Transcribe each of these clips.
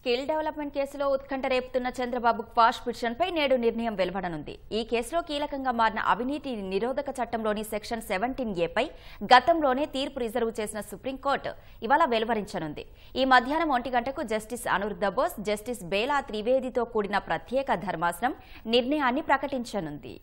Skill development కేసులో ఉత్కంఠ రేపుతున్న Chandrababu quash పిటిషన్పై నేడు నిర్ణయం వెలువడనుంది. ఈ కేసులో కీలకంగా మారిన అవినీతి నిరోధక చట్టంలోని సెక్షన్ 17A పై గతంలోనే తీర్పు రిజర్వ్ చేసిన సుప్రీంకోర్టు ఇవాళ వెలువరించనుంది. ఈ మధ్యాహ్నం 1 గంటకు జస్టిస్ అనిరుద్ధ బోస్, జస్టిస్ బేలా త్రివేదితో కూడిన ప్రత్యేక ధర్మాసనం నిర్ణయాన్ని ప్రకటించనుంది.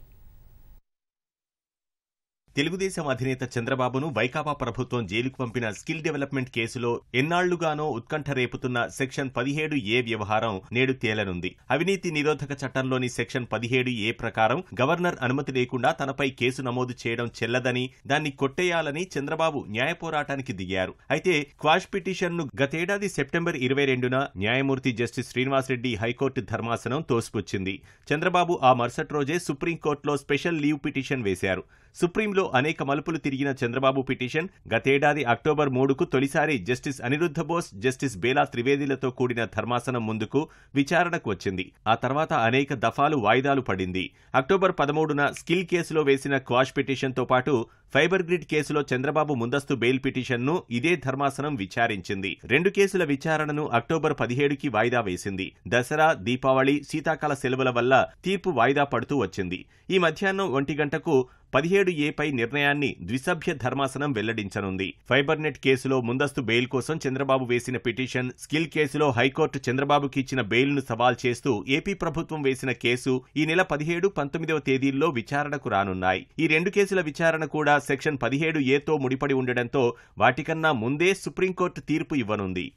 తెలుగుదేశం అధినేత చంద్రబాబును వైకాపా ప్రభుత్వం జైలుకు పంపిన స్కిల్ డెవలప్మెంట్ కేసులో ఎన్నాళ్లుగానో ఉత్కంఠ రేపుతున్న సెక్షన్ 17A వ్యవహారం నేడు తేలనుంది. అవినీతి నిరోధక చట్టంలోని సెక్షన్ 17A ప్రకారం గవర్నర్ అనుమతి లేకుండా తనపై కేసు నమోదు చేయడం చెల్లదని, దాన్ని కొట్టేయాలని చంద్రబాబు న్యాయ పోరాటానికి దిగారు. అయితే క్వాష్ పిటిషన్ను గతేడాది సెప్టెంబర్ 22న న్యాయమూర్తి జస్టిస్ శ్రీనివాసరెడ్డి హైకోర్టు ధర్మాసనం తోసిపుచ్చింది. చంద్రబాబు ఆ మరుసటి రోజే సుప్రీంకోర్టులో స్పెషల్ లీవ్ పిటిషన్ వేశారు. సుప్రీంలో అనేక మలుపులు తిరిగిన చంద్రబాబు పిటిషన్ గతేడాది అక్టోబర్ 3కు తొలిసారి జస్టిస్ అనిరుద్ధ బోస్, జస్టిస్ బేలా త్రివేదిలతో కూడిన ధర్మాసనం ముందుకు విచారణకు వచ్చింది. ఆ తర్వాత అనేక దఫాలు వాయిదాలు పడింది. అక్టోబర్ 13న స్కిల్ కేసులో వేసిన క్వాష్ పిటిషన్తో పాటు ఫైబర్ గ్రిడ్ కేసులో చంద్రబాబు ముందస్తు బెయిల్ పిటిషన్ను ఇదే ధర్మాసనం విచారించింది. 2 కేసుల విచారణను అక్టోబర్ 17కి వాయిదా వేసింది. దసరా, దీపావళి, శీతాకాల సెలవుల వల్ల తీర్పు వాయిదా పడుతూ వచ్చింది. ఈ మధ్యాహ్నం 1 గంటకు 17A పై నిర్ణయాన్ని ద్విసభ్య ధర్మాసనం వెల్లడించనుంది. ఫైబర్ నెట్ కేసులో ముందస్తు బెయిల్ కోసం చంద్రబాబు వేసిన పిటిషన్, స్కిల్ కేసులో హైకోర్టు చంద్రబాబుకి ఇచ్చిన బెయిల్ను సవాల్ చేస్తూ ఏపీ ప్రభుత్వం వేసిన కేసు ఈ నెల 17, 19వ తేదీల్లో విచారణకు రానున్నాయి. ఈ 2 కేసుల విచారణ కూడా సెక్షన్ 17A తో ముడిపడి ఉండడంతో వాటికన్నా ముందే సుప్రీంకోర్టు తీర్పు ఇవ్వనుంది.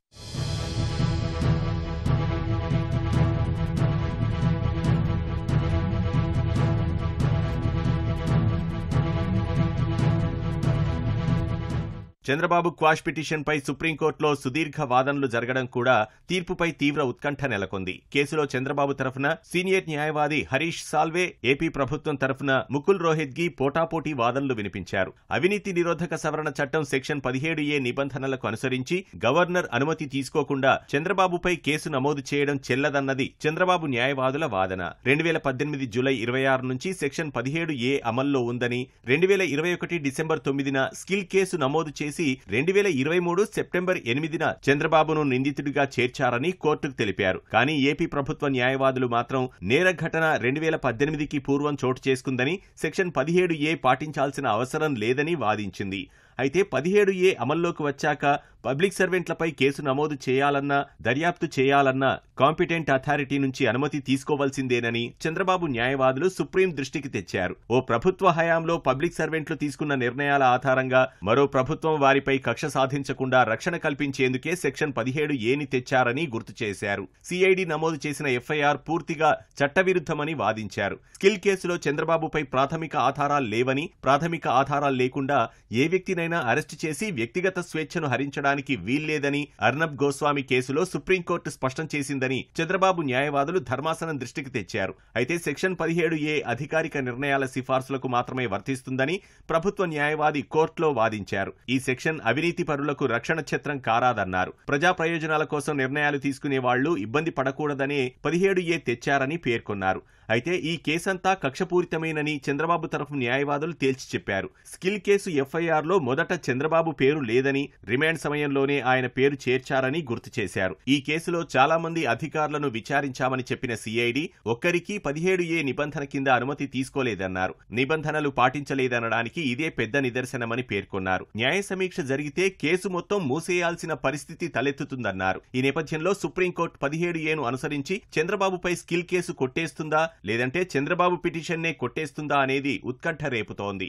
చంద్రబాబు క్వాష్ పిటిషన్పై సుప్రీంకోర్టులో సుదీర్ఘ వాదనలు జరగడం కూడా తీర్పుపై తీవ్ర ఉత్కంఠ నెలకొంది. కేసులో చంద్రబాబు తరఫున సీనియర్ న్యాయవాది హరీష్ సాల్వే, ఏపీ ప్రభుత్వం తరఫున ముకుల్ రోహిత్గి పోటాపోటీ వాదనలు వినిపించారు. అవినీతి నిరోధక సవరణ చట్టం సెక్షన్ 17A నిబంధనలకు అనుసరించి గవర్నర్ అనుమతి తీసుకోకుండా చంద్రబాబుపై కేసు నమోదు చేయడం చెల్లదన్నది చంద్రబాబు న్యాయవాదుల వాదన. 2018 జూలై 26 నుంచి సెక్షన్ 17A అమల్లో ఉందని, 2021 డిసెంబర్ 9న స్కిల్ కేసు నమోదు చేసి 2023 సెప్టెంబర్ 8న చంద్రబాబును నిందితుడిగా చేర్చారని కోర్టుకు తెలిపారు. కానీ ఏపీ ప్రభుత్వ న్యాయవాదులు మాత్రం నేర ఘటన 2018కి పూర్వం చోటు చేసుకుందని, సెక్షన్ 17A పాటించాల్సిన అవసరం లేదని వాదించింది. అయితే 17A అమల్లోకి వచ్చాక పబ్లిక్ సర్వెంట్లపై కేసు నమోదు చేయాలన్నా, దర్యాప్తు చేయాలన్నా కాంపిటెంట్ అథారిటీ నుంచి అనుమతి తీసుకోవాల్సిందేనని చంద్రబాబు న్యాయవాదులు సుప్రీం దృష్టికి తెచ్చారు. ఓ ప్రభుత్వ హయాంలో పబ్లిక్ సర్వెంట్లు తీసుకున్న నిర్ణయాల ఆధారంగా మరో ప్రభుత్వం వారిపై కక్ష సాధించకుండా రక్షణ కల్పించేందుకే సెక్షన్ 17Aని తెచ్చారని గుర్తు చేశారు. సిఐడి నమోదు చేసిన ఎఫ్ఐఆర్ పూర్తిగా చట్టవిరుద్ధమని వాదించారు. స్కిల్ కేసులో చంద్రబాబుపై ప్రాథమిక ఆధారాలు లేవని, ప్రాథమిక ఆధారాలు లేకుండా ఏ వ్యక్తినైనా అరెస్టు చేసి వ్యక్తిగత స్వేచ్ఛను హరించడానికి వీల్లేదని అర్నబ్ గోస్వామి కేసులో సుప్రీంకోర్టు స్పష్టం చేసిందని చంద్రబాబు న్యాయవాదులు ధర్మాసనం దృష్టికి తెచ్చారు. అయితే సెక్షన్ 17A అధికారిక నిర్ణయాల సిఫార్సులకు మాత్రమే వర్తిస్తుందని ప్రభుత్వ న్యాయవాది కోర్టులో వాదించారు. ఈ సెక్షన్ అవినీతి పరులకు రక్షణ ఛత్రం కారాదన్నారు. ప్రజా ప్రయోజనాల కోసం నిర్ణయాలు తీసుకునే వాళ్లు ఇబ్బంది పడకూడదనే 17A తెచ్చారని పేర్కొన్నారు. అయితే ఈ కేసంతా కక్షపూరితమేనని చంద్రబాబు తరఫు న్యాయవాదులు తేల్చి చెప్పారు. స్కిల్ కేసు ఎఫ్ఐఆర్లో మొదట చంద్రబాబు పేరు లేదని, రిమాండ్ సమయంలోనే ఆయన పేరు చేర్చారని గుర్తు చేశారు. ఈ కేసులో చాలా మంది అధికారులను విచారించామని చెప్పిన సిఐడి ఒక్కరికీ 17A నిబంధన కింద అనుమతి తీసుకోలేదన్నారు. నిబంధనలు పాటించలేదనడానికి ఇదే పెద్ద నిదర్శనమని పేర్కొన్నారు. న్యాయ సమీక్ష జరిగితే కేసు మొత్తం మూసేయాల్సిన పరిస్థితి తలెత్తుతుందన్నారు. ఈ నేపథ్యంలో సుప్రీంకోర్టు 17Aను అనుసరించి చంద్రబాబుపై స్కిల్ కేసు కొట్టేస్తుందా, లేదంటే చంద్రబాబు పిటిషన్నే కొట్టేస్తుందా అనేది ఉత్కంఠ రేపుతోంది.